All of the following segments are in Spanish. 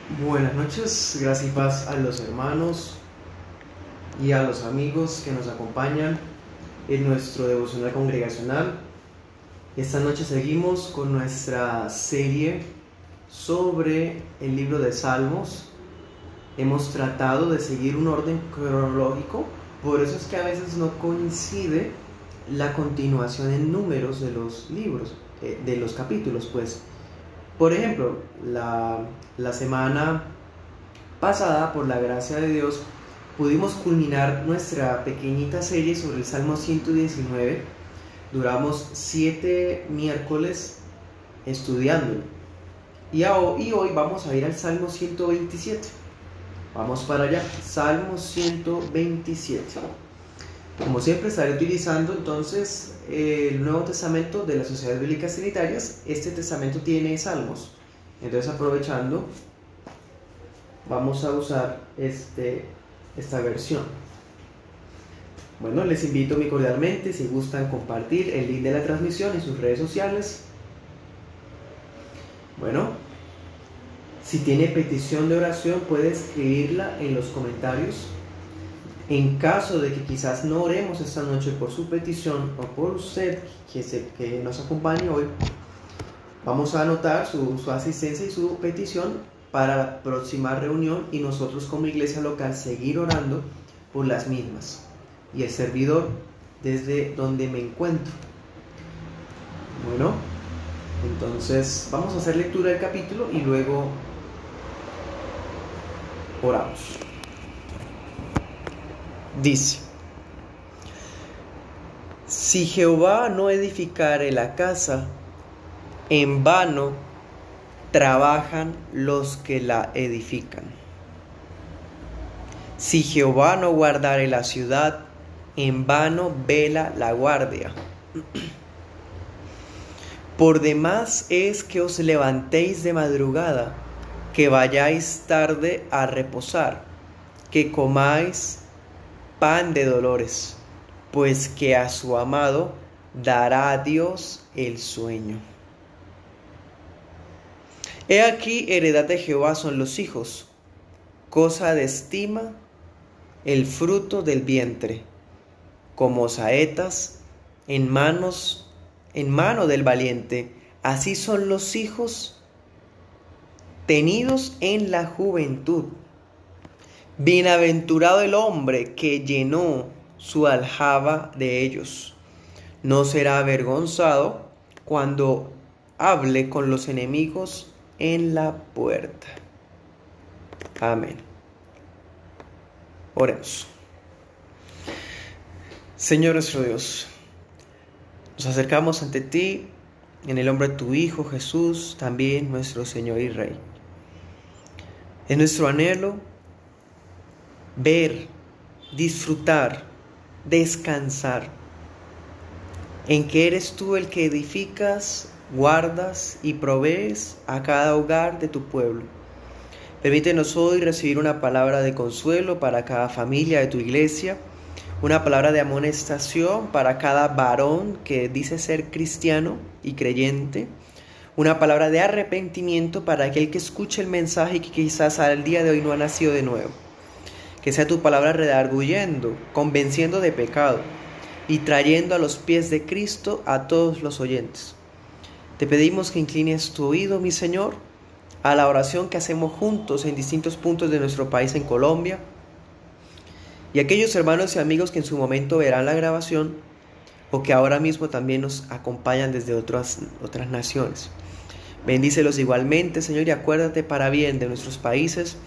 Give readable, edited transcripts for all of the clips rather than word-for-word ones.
Buenas noches, gracias y paz a los hermanos y a los amigos que nos acompañan en nuestro devocional congregacional. Esta noche seguimos con nuestra serie sobre el libro de Salmos. Hemos tratado de seguir un orden cronológico, por eso es que a veces no coincide la continuación en números de los libros, de los capítulos, pues. Por ejemplo, la semana pasada, por la gracia de Dios, pudimos culminar nuestra pequeñita serie sobre el Salmo 119. Duramos 7 miércoles estudiándolo. Y hoy vamos a ir al Salmo 127. Vamos para allá, Salmo 127. Como siempre estaré utilizando entonces el Nuevo Testamento de las Sociedades Bíblicas Trinitarias. Este testamento tiene salmos. Entonces, aprovechando, vamos a usar esta versión. Bueno, les invito muy cordialmente, si gustan, compartir el link de la transmisión en sus redes sociales. Bueno, si tiene petición de oración, puede escribirla en los comentarios. En caso de que quizás no oremos esta noche por su petición o por usted que nos acompañe hoy, vamos a anotar su asistencia y su petición para la próxima reunión y nosotros como iglesia local seguir orando por las mismas y el servidor desde donde me encuentro. Bueno, entonces vamos a hacer lectura del capítulo y luego oramos. Dice: si Jehová no edificare la casa, en vano trabajan los que la edifican. Si Jehová no guardare la ciudad, en vano vela la guardia. Por demás es que os levantéis de madrugada, que vayáis tarde a reposar, que comáis pan de dolores, pues que a su amado dará a Dios el sueño. He aquí, heredad de Jehová son los hijos, cosa de estima el fruto del vientre, como saetas en mano del valiente, así son los hijos tenidos en la juventud. Bienaventurado el hombre que llenó su aljaba de ellos. No será avergonzado cuando hable con los enemigos en la puerta. Amén. Oremos. Señor nuestro Dios, nos acercamos ante ti en el nombre de tu Hijo Jesús, también nuestro Señor y Rey. Es nuestro anhelo ver, disfrutar, descansar en que eres tú el que edificas, guardas y provees a cada hogar de tu pueblo. Permítenos hoy recibir una palabra de consuelo para cada familia de tu iglesia, una palabra de amonestación para cada varón que dice ser cristiano y creyente, una palabra de arrepentimiento para aquel que escuche el mensaje y que quizás al día de hoy no ha nacido de nuevo. Que sea tu palabra redarguyendo, convenciendo de pecado y trayendo a los pies de Cristo a todos los oyentes. Te pedimos que inclines tu oído, mi Señor, a la oración que hacemos juntos en distintos puntos de nuestro país en Colombia, y aquellos hermanos y amigos que en su momento verán la grabación o que ahora mismo también nos acompañan desde otras naciones. Bendícelos igualmente, Señor, y acuérdate para bien de nuestros países.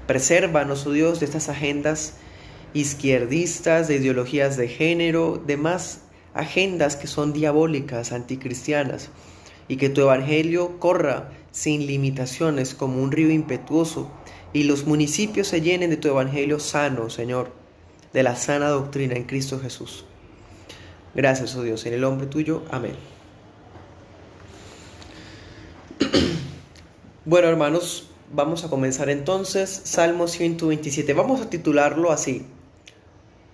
Presérvanos, oh Dios, de estas agendas izquierdistas, de ideologías de género, demás agendas que son diabólicas, anticristianas, y que tu evangelio corra sin limitaciones como un río impetuoso, y los municipios se llenen de tu evangelio sano, Señor, de la sana doctrina en Cristo Jesús. Gracias, oh Dios, en el nombre tuyo. Amén. Bueno, hermanos, vamos a comenzar entonces Salmo 127. Vamos a titularlo así: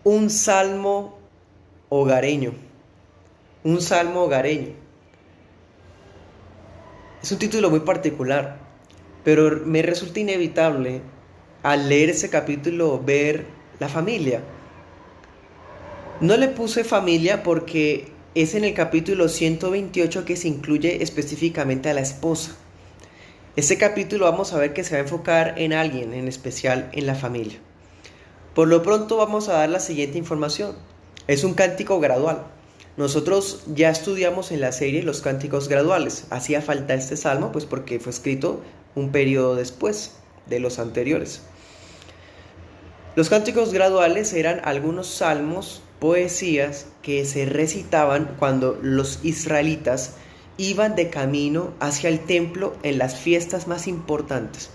un salmo hogareño. Un salmo hogareño. Es un título muy particular, pero me resulta inevitable al leer ese capítulo ver la familia. No le puse familia porque es en el capítulo 128 que se incluye específicamente a la esposa. Este capítulo vamos a ver que se va a enfocar en alguien, en especial en la familia. Por lo pronto vamos a dar la siguiente información. Es un cántico gradual. Nosotros ya estudiamos en la serie los cánticos graduales. Hacía falta este salmo pues porque fue escrito un periodo después de los anteriores. Los cánticos graduales eran algunos salmos, poesías que se recitaban cuando los israelitas iban de camino hacia el templo en las fiestas más importantes.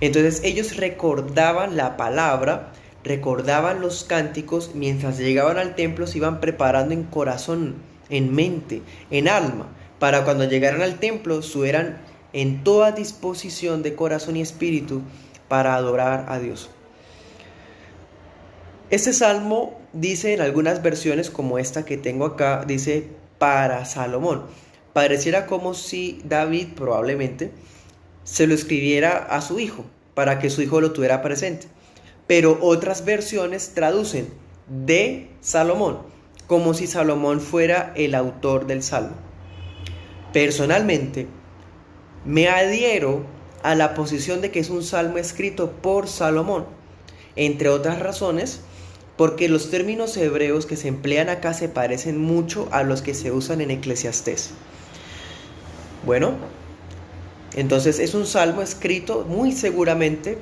Entonces ellos recordaban la palabra, recordaban los cánticos, mientras llegaban al templo se iban preparando en corazón, en mente, en alma, para cuando llegaran al templo estuvieran en toda disposición de corazón y espíritu para adorar a Dios. Este salmo dice en algunas versiones, como esta que tengo acá, dice para Salomón. Pareciera como si David probablemente se lo escribiera a su hijo, para que su hijo lo tuviera presente. Pero otras versiones traducen de Salomón, como si Salomón fuera el autor del salmo. Personalmente, me adhiero a la posición de que es un salmo escrito por Salomón, entre otras razones, porque los términos hebreos que se emplean acá se parecen mucho a los que se usan en Eclesiastés. Bueno, entonces es un salmo escrito muy seguramente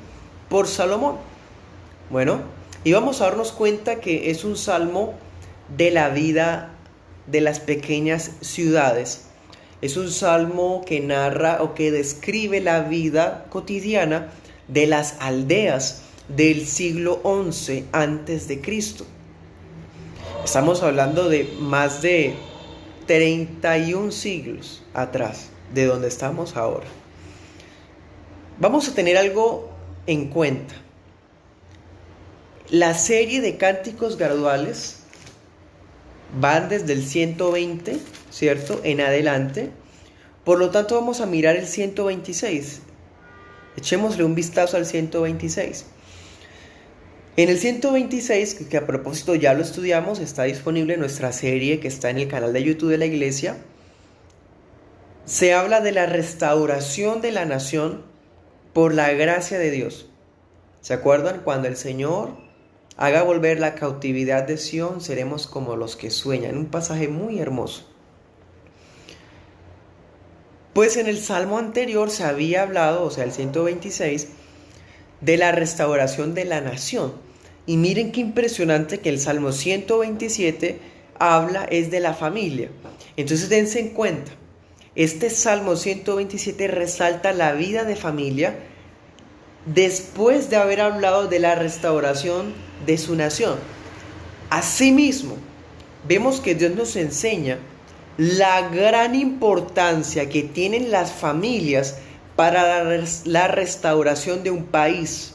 por Salomón. Bueno, y vamos a darnos cuenta que es un salmo de la vida de las pequeñas ciudades. Es un salmo que narra o que describe la vida cotidiana de las aldeas del siglo XI antes de Cristo. Estamos hablando de más de 31 siglos atrás de donde estamos ahora. Vamos a tener algo en cuenta. La serie de cánticos graduales van desde el 120, ¿cierto?, en adelante. Por lo tanto vamos a mirar el 126. Echémosle un vistazo al 126. En el 126, que a propósito ya lo estudiamos, está disponible nuestra serie que está en el canal de YouTube de la iglesia. Se habla de la restauración de la nación por la gracia de Dios. ¿Se acuerdan? Cuando el Señor haga volver la cautividad de Sión, seremos como los que sueñan. Un pasaje muy hermoso. Pues en el salmo anterior se había hablado, o sea, el 126, de la restauración de la nación. Y miren qué impresionante que el Salmo 127 habla es de la familia. Entonces dense en cuenta, este Salmo 127 resalta la vida de familia después de haber hablado de la restauración de su nación. Asimismo, vemos que Dios nos enseña la gran importancia que tienen las familias para la restauración de un país.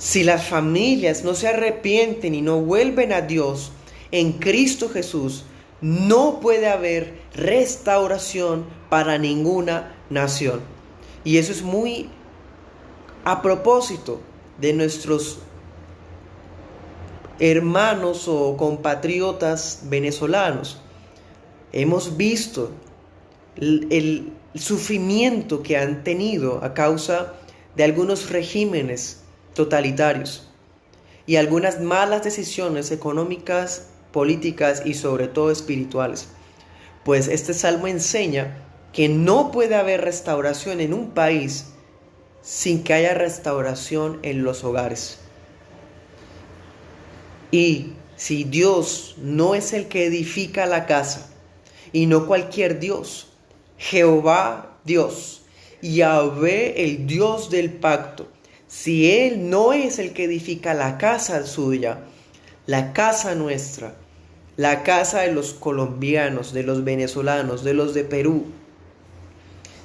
Si las familias no se arrepienten y no vuelven a Dios en Cristo Jesús, no puede haber restauración para ninguna nación. Y eso es muy a propósito de nuestros hermanos o compatriotas venezolanos. Hemos visto el sufrimiento que han tenido a causa de algunos regímenes totalitarios y algunas malas decisiones económicas, políticas y sobre todo espirituales. Pues este salmo enseña que no puede haber restauración en un país sin que haya restauración en los hogares. Y si Dios no es el que edifica la casa, y no cualquier Dios, Jehová Dios, Yahvé el Dios del pacto, si Él no es el que edifica la casa suya, la casa nuestra, la casa de los colombianos, de los venezolanos, de los de Perú,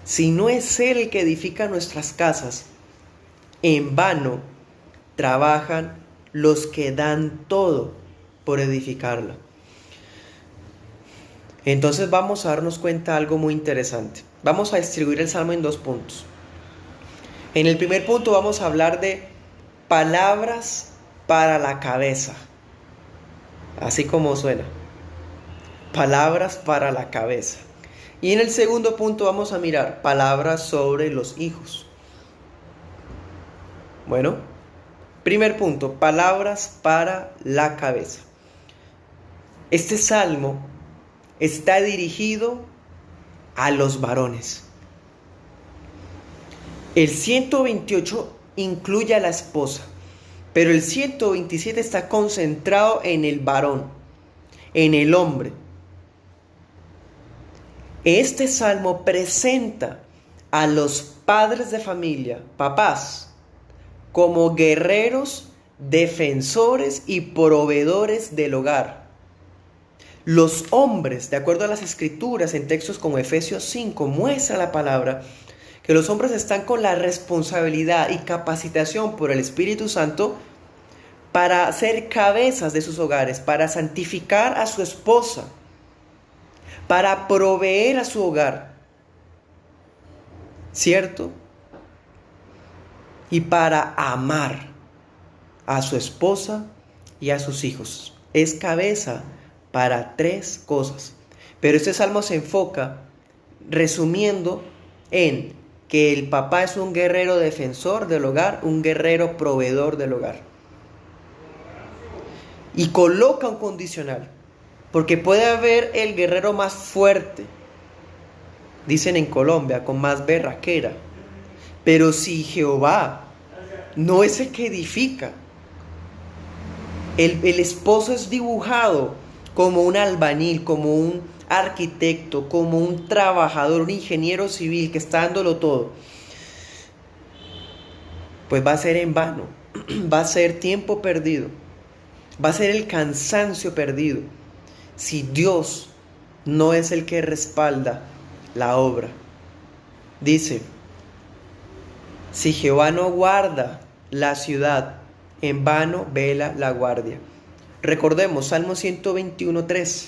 si no es Él el que edifica nuestras casas, en vano trabajan los que dan todo por edificarla. Entonces vamos a darnos cuenta de algo muy interesante. Vamos a distribuir el salmo en dos puntos. En el primer punto vamos a hablar de palabras para la cabeza, así como suena, palabras para la cabeza. Y en el segundo punto vamos a mirar palabras sobre los hijos. Bueno, primer punto, palabras para la cabeza. Este salmo está dirigido a los varones. El 128 incluye a la esposa, pero el 127 está concentrado en el varón, en el hombre. Este salmo presenta a los padres de familia, papás, como guerreros, defensores y proveedores del hogar. Los hombres, de acuerdo a las escrituras en textos como Efesios 5, muestra la palabra que los hombres están con la responsabilidad y capacitación por el Espíritu Santo para ser cabezas de sus hogares, para santificar a su esposa, para proveer a su hogar, ¿cierto? Y para amar a su esposa y a sus hijos. Es cabeza para 3 cosas. Pero este salmo se enfoca, resumiendo, en que el papá es un guerrero defensor del hogar, un guerrero proveedor del hogar. Y coloca un condicional, porque puede haber el guerrero más fuerte, dicen en Colombia, con más berraquera, pero si Jehová no es el que edifica, el esposo es dibujado como un albañil, como un arquitecto, como un trabajador, un ingeniero civil que está dándolo todo, pues va a ser en vano, va a ser tiempo perdido, va a ser el cansancio perdido, si Dios no es el que respalda la obra. Dice, si Jehová no guarda la ciudad, en vano vela la guardia. Recordemos, Salmo 121.3.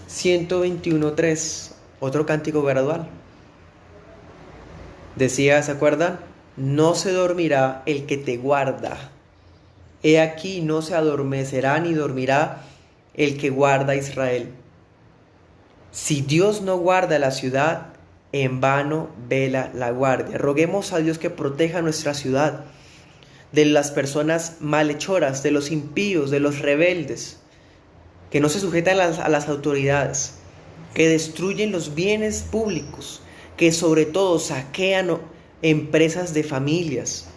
121.3, otro cántico gradual. Decía, ¿se acuerdan? No se dormirá el que te guarda. He aquí no se adormecerá ni dormirá el que guarda a Israel. Si Dios no guarda la ciudad, en vano vela la guardia. Roguemos a Dios que proteja nuestra ciudad de las personas malhechoras, de los impíos, de los rebeldes, que no se sujetan a las autoridades, que destruyen los bienes públicos, que sobre todo saquean empresas de familias,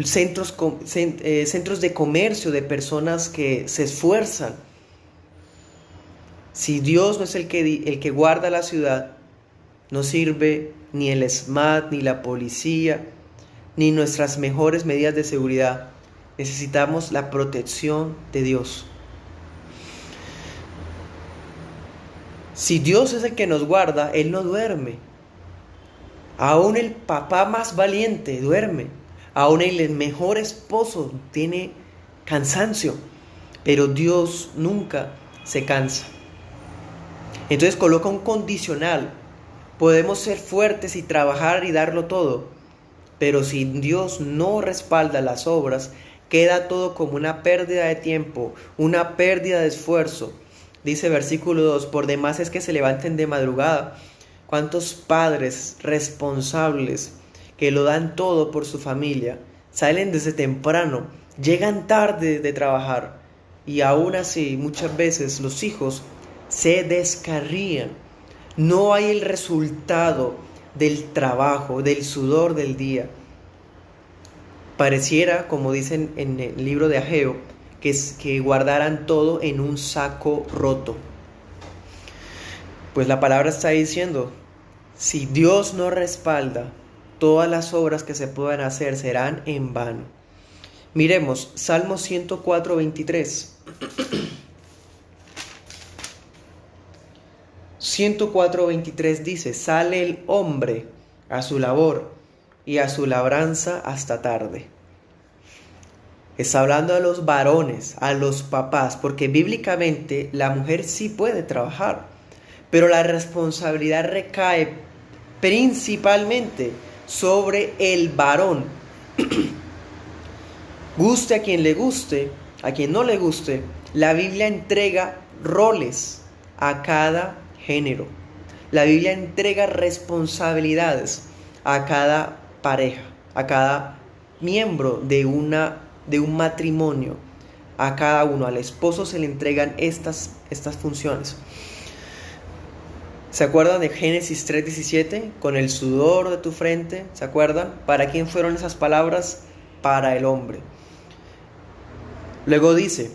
centros de comercio de personas que se esfuerzan. Si Dios no es el que guarda la ciudad, no sirve ni el SMAT, ni la policía, ni nuestras mejores medidas de seguridad. Necesitamos la protección de Dios. Si Dios es el que nos guarda, Él no duerme. Aún el papá más valiente duerme. Aún el mejor esposo tiene cansancio. Pero Dios nunca se cansa. Entonces coloca un condicional. Podemos ser fuertes y trabajar y darlo todo. Pero si Dios no respalda las obras, queda todo como una pérdida de tiempo, una pérdida de esfuerzo. Dice versículo 2, por demás es que se levanten de madrugada. ¿Cuántos padres responsables que lo dan todo por su familia, salen desde temprano, llegan tarde de trabajar y aún así muchas veces los hijos se descarrían? No hay el resultado del trabajo, del sudor del día. Pareciera, como dicen en el libro de Ageo, que guardaran todo en un saco roto. Pues la palabra está diciendo, si Dios no respalda, todas las obras que se puedan hacer serán en vano. Miremos, Salmo 104.23. 104.23 dice, sale el hombre a su labor y a su labranza hasta tarde. Está hablando a los varones, a los papás, porque bíblicamente la mujer sí puede trabajar, pero la responsabilidad recae principalmente sobre el varón. Guste a quien le guste, a quien no le guste, la Biblia entrega roles a cada género. La Biblia entrega responsabilidades a cada pareja, a cada miembro de un matrimonio. A cada uno, al esposo se le entregan estas funciones. ¿Se acuerdan de Génesis 3:17? Con el sudor de tu frente, ¿se acuerdan? ¿Para quién fueron esas palabras? Para el hombre. Luego dice: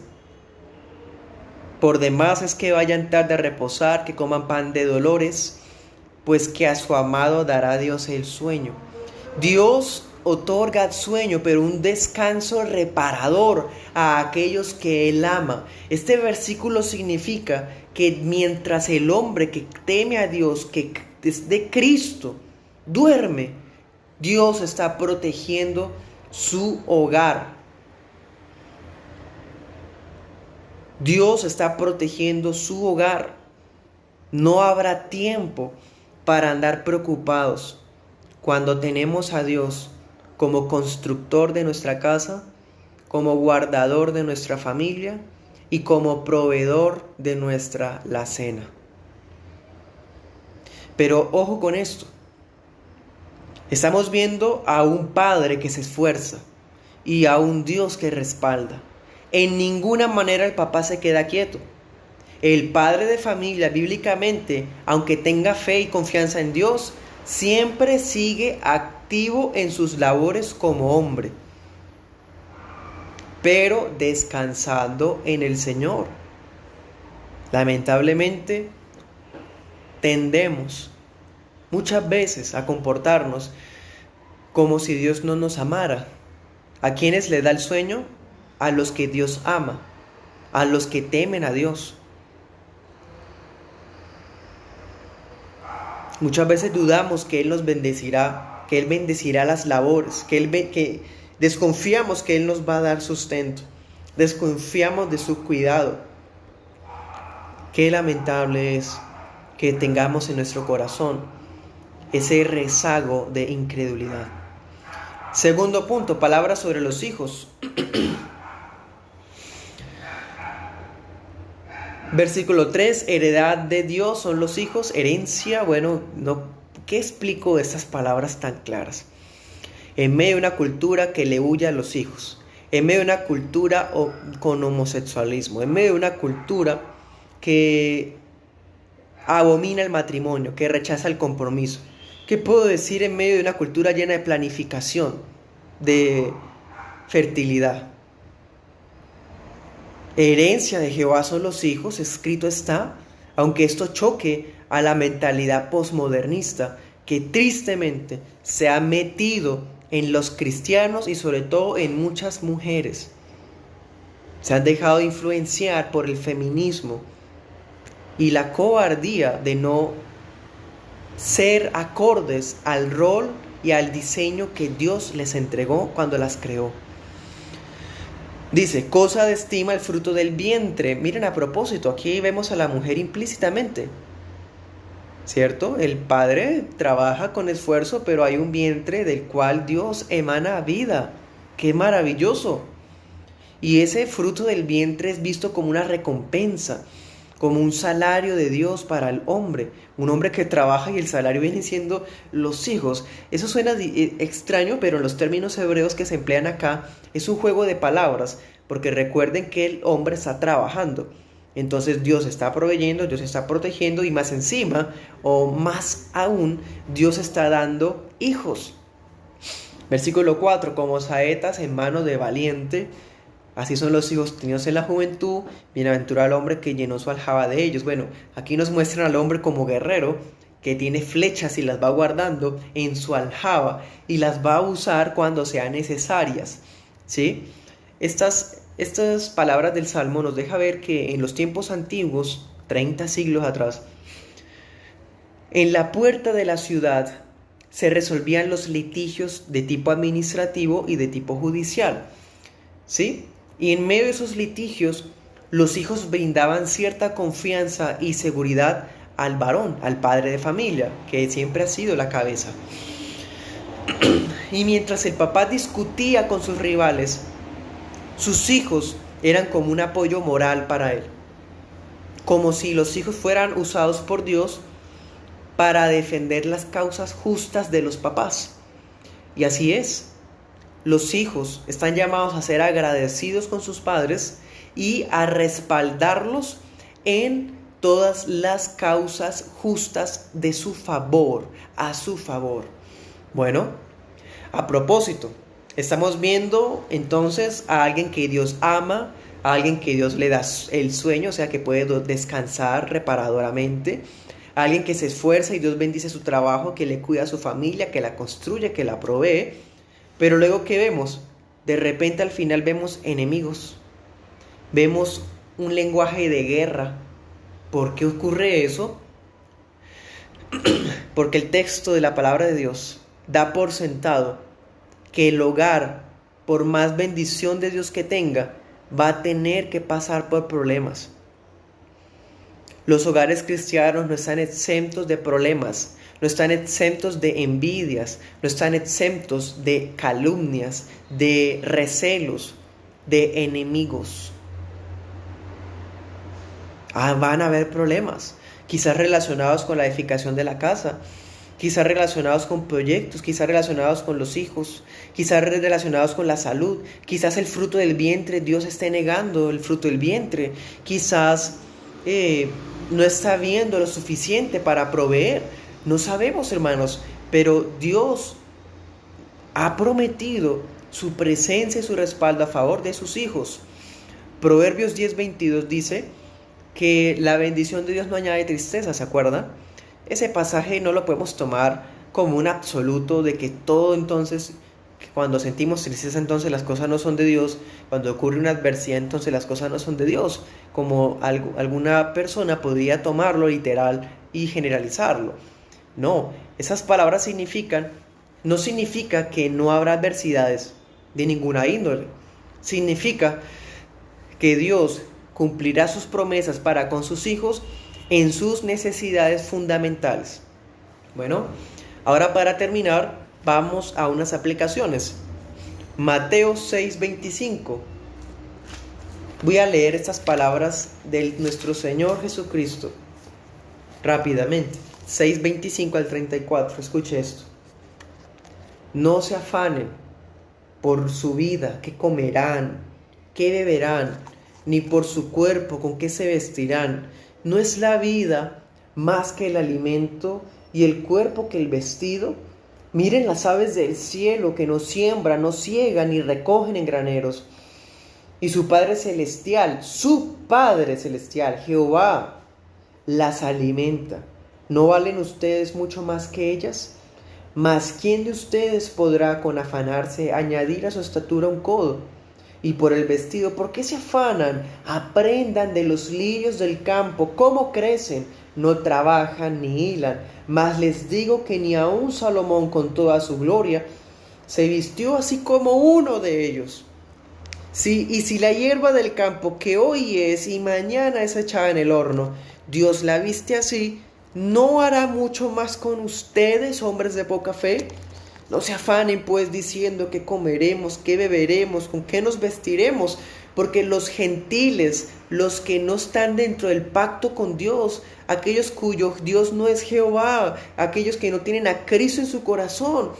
por demás es que vayan tarde a reposar, que coman pan de dolores, pues que a su amado dará Dios el sueño. Dios otorga sueño, pero un descanso reparador a aquellos que Él ama. Este versículo significa que mientras el hombre que teme a Dios, que es de Cristo, duerme, Dios está protegiendo su hogar. Dios está protegiendo su hogar. No habrá tiempo para andar preocupados cuando tenemos a Dios como constructor de nuestra casa, como guardador de nuestra familia y como proveedor de nuestra alacena. Pero ojo con esto. Estamos viendo a un padre que se esfuerza y a un Dios que respalda. En ninguna manera el papá se queda quieto. El padre de familia, bíblicamente, aunque tenga fe y confianza en Dios, siempre sigue activo en sus labores como hombre, pero descansando en el Señor. Lamentablemente, tendemos muchas veces a comportarnos como si Dios no nos amara. ¿A quiénes le da el sueño? A los que Dios ama, a los que temen a Dios. Muchas veces dudamos que Él nos bendecirá, que Él bendecirá las labores, que desconfiamos que Él nos va a dar sustento, desconfiamos de su cuidado. Qué lamentable es que tengamos en nuestro corazón ese rezago de incredulidad. Segundo punto, palabras sobre los hijos. Versículo 3, heredad de Dios son los hijos, herencia. Bueno, ¿qué explico de estas palabras tan claras? En medio de una cultura que le huye a los hijos, en medio de una cultura con homosexualismo, en medio de una cultura que abomina el matrimonio, que rechaza el compromiso. ¿Qué puedo decir en medio de una cultura llena de planificación, de fertilidad? Herencia de Jehová son los hijos, escrito está, aunque esto choque a la mentalidad posmodernista que tristemente se ha metido en los cristianos y sobre todo en muchas mujeres. Se han dejado influenciar por el feminismo y la cobardía de no ser acordes al rol y al diseño que Dios les entregó cuando las creó. Dice, cosa de estima el fruto del vientre. Miren, a propósito, aquí vemos a la mujer implícitamente, ¿cierto? El padre trabaja con esfuerzo, pero hay un vientre del cual Dios emana vida. ¡Qué maravilloso! Y ese fruto del vientre es visto como una recompensa, como un salario de Dios para el hombre. Un hombre que trabaja y el salario vienen siendo los hijos. Eso suena extraño, pero en los términos hebreos que se emplean acá es un juego de palabras, porque recuerden que el hombre está trabajando. Entonces Dios está proveyendo, Dios está protegiendo y más encima, o más aún, Dios está dando hijos. Versículo 4, como saetas en manos de valiente, así son los hijos tenidos en la juventud, bienaventurado el hombre que llenó su aljaba de ellos. Bueno, aquí nos muestran al hombre como guerrero, que tiene flechas y las va guardando en su aljaba y las va a usar cuando sean necesarias, ¿sí? Estas palabras del Salmo nos deja ver que en los tiempos antiguos, 30 siglos atrás, en la puerta de la ciudad se resolvían los litigios de tipo administrativo y de tipo judicial, ¿sí? Y en medio de esos litigios, los hijos brindaban cierta confianza y seguridad al varón, al padre de familia, que siempre ha sido la cabeza. Y mientras el papá discutía con sus rivales, sus hijos eran como un apoyo moral para él. Como si los hijos fueran usados por Dios para defender las causas justas de los papás. Y así es. Los hijos están llamados a ser agradecidos con sus padres y a respaldarlos en todas las causas justas de su favor, a su favor. Bueno, a propósito, estamos viendo entonces a alguien que Dios ama, a alguien que Dios le da el sueño, o sea que puede descansar reparadoramente, a alguien que se esfuerza y Dios bendice su trabajo, que le cuida a su familia, que la construye, que la provee. Pero luego, ¿qué vemos? De repente al final vemos enemigos, vemos un lenguaje de guerra. ¿Por qué ocurre eso? Porque el texto de la palabra de Dios da por sentado que el hogar, por más bendición de Dios que tenga, va a tener que pasar por problemas. Los hogares cristianos no están exentos de problemas, no están exentos de envidias, no están exentos de calumnias, de recelos, de enemigos. Van a haber problemas, quizás relacionados con la edificación de la casa, quizás relacionados con proyectos, quizás relacionados con los hijos, quizás relacionados con la salud, quizás el fruto del vientre, Dios esté negando el fruto del vientre, quizás no está viendo lo suficiente para proveer. No sabemos, hermanos, pero Dios ha prometido su presencia y su respaldo a favor de sus hijos. Proverbios 10:22 dice que la bendición de Dios no añade tristeza, ¿se acuerdan? Ese pasaje no lo podemos tomar como un absoluto de que todo entonces, que cuando sentimos tristeza entonces las cosas no son de Dios, cuando ocurre una adversidad entonces las cosas no son de Dios, como alguna persona podría tomarlo literal y generalizarlo. No, esas palabras no significa que no habrá adversidades de ninguna índole. Significa que Dios cumplirá sus promesas para con sus hijos en sus necesidades fundamentales. Bueno, ahora para terminar, vamos a unas aplicaciones. Mateo 6:25. Voy a leer estas palabras de nuestro Señor Jesucristo rápidamente. 6:25 al 34. Escuche esto. No se afanen por su vida, qué comerán, qué beberán, ni por su cuerpo, con qué se vestirán. ¿No es la vida más que el alimento y el cuerpo que el vestido? Miren las aves del cielo, que no siembran, no siegan, ni recogen en graneros. Y su Padre Celestial, Jehová, las alimenta. ¿No valen ustedes mucho más que ellas? Mas ¿quién de ustedes podrá con afanarse añadir a su estatura un codo? Y por el vestido, ¿por qué se afanan? Aprendan de los lirios del campo, cómo crecen, no trabajan ni hilan. Mas les digo que ni aun Salomón con toda su gloria se vistió así como uno de ellos. Y si la hierba del campo que hoy es y mañana es echada en el horno, Dios la viste así, ¿no hará mucho más con ustedes, hombres de poca fe? No se afanen pues diciendo qué comeremos, qué beberemos, con qué nos vestiremos, porque los gentiles, los que no están dentro del pacto con Dios, aquellos cuyo Dios no es Jehová, aquellos que no tienen a Cristo en su corazón,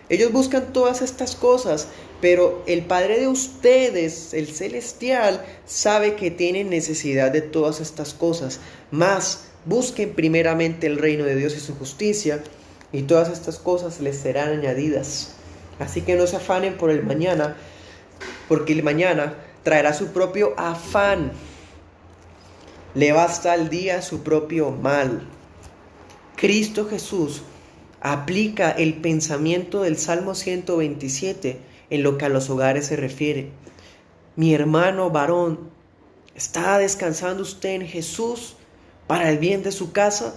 ellos buscan todas estas cosas, pero el Padre de ustedes, el celestial, sabe que tienen necesidad de todas estas cosas. Mas busquen primeramente el reino de Dios y su justicia, y todas estas cosas les serán añadidas. Así que no se afanen por el mañana, porque el mañana traerá su propio afán. Le basta al día su propio mal. Cristo Jesús aplica el pensamiento del Salmo 127 en lo que a los hogares se refiere. Mi hermano varón, ¿está descansando usted en Jesús para el bien de su casa?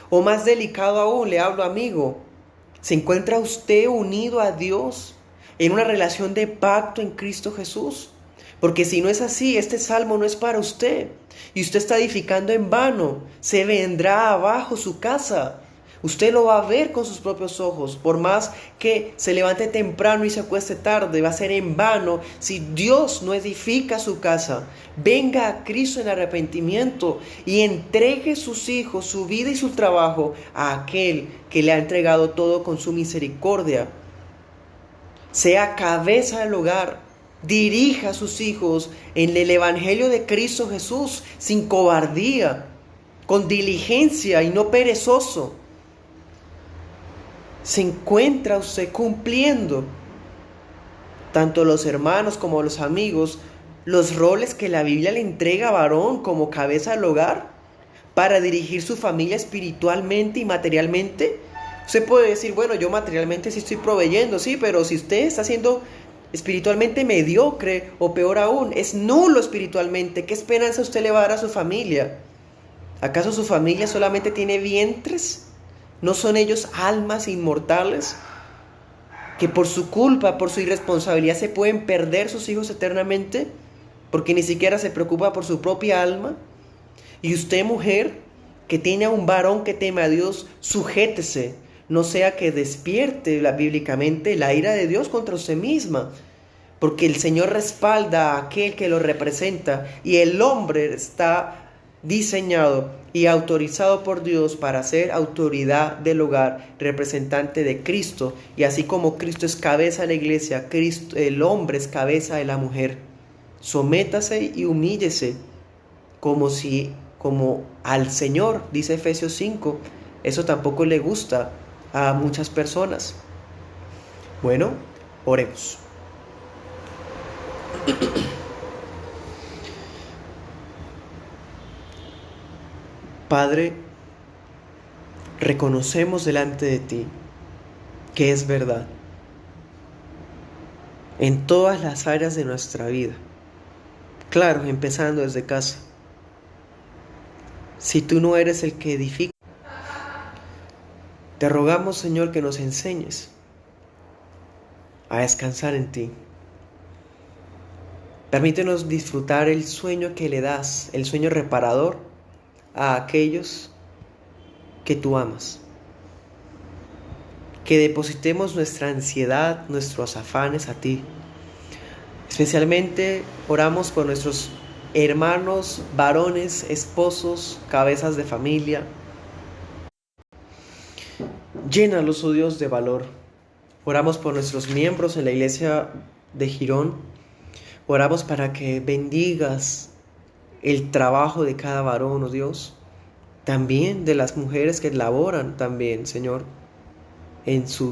O más delicado aún, le hablo amigo, ¿se encuentra usted unido a Dios en una relación de pacto en Cristo Jesús? Porque si no es así, este salmo no es para usted y usted está edificando en vano, se vendrá abajo su casa. Usted lo va a ver con sus propios ojos. Por más que se levante temprano y se acueste tarde, va a ser en vano si Dios no edifica su casa. Venga a Cristo en arrepentimiento y entregue sus hijos, su vida y su trabajo a aquel que le ha entregado todo con su misericordia. Sea cabeza del hogar. Dirija a sus hijos en el Evangelio de Cristo Jesús sin cobardía, con diligencia y no perezoso. ¿Se encuentra usted cumpliendo, tanto los hermanos como los amigos, los roles que la Biblia le entrega a varón como cabeza del hogar para dirigir su familia espiritualmente y materialmente? Usted puede decir, bueno, yo materialmente sí estoy proveyendo, sí, pero si usted está siendo espiritualmente mediocre o peor aún, es nulo espiritualmente, ¿qué esperanza usted le va a dar a su familia? ¿Acaso su familia solamente tiene vientres? ¿No son ellos almas inmortales que por su culpa, por su irresponsabilidad se pueden perder sus hijos eternamente? Porque ni siquiera se preocupa por su propia alma. Y usted, mujer, que tiene a un varón que teme a Dios, sujétese, no sea que despierte bíblicamente la ira de Dios contra usted misma. Porque el Señor respalda a aquel que lo representa y el hombre está diseñado y autorizado por Dios para ser autoridad del hogar, representante de Cristo. Y así como Cristo es cabeza de la iglesia, el hombre es cabeza de la mujer. Sométase y humíllese como al Señor, dice Efesios 5. Eso tampoco le gusta a muchas personas. Bueno, oremos. Padre, reconocemos delante de ti que es verdad en todas las áreas de nuestra vida. Claro, empezando desde casa. Si tú no eres el que edifica, te rogamos, Señor, que nos enseñes a descansar en ti. Permítenos disfrutar el sueño que le das, el sueño reparador a aquellos que tú amas. Que depositemos nuestra ansiedad, nuestros afanes a ti. Especialmente oramos por nuestros hermanos, varones, esposos, cabezas de familia. Llénalos, oh Dios, de valor. Oramos por nuestros miembros en la iglesia de Girón. Oramos para que bendigas el trabajo de cada varón, oh Dios. También de las mujeres que laboran también, Señor, en su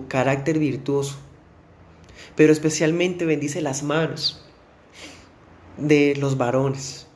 carácter virtuoso. Pero especialmente bendice las manos de los varones.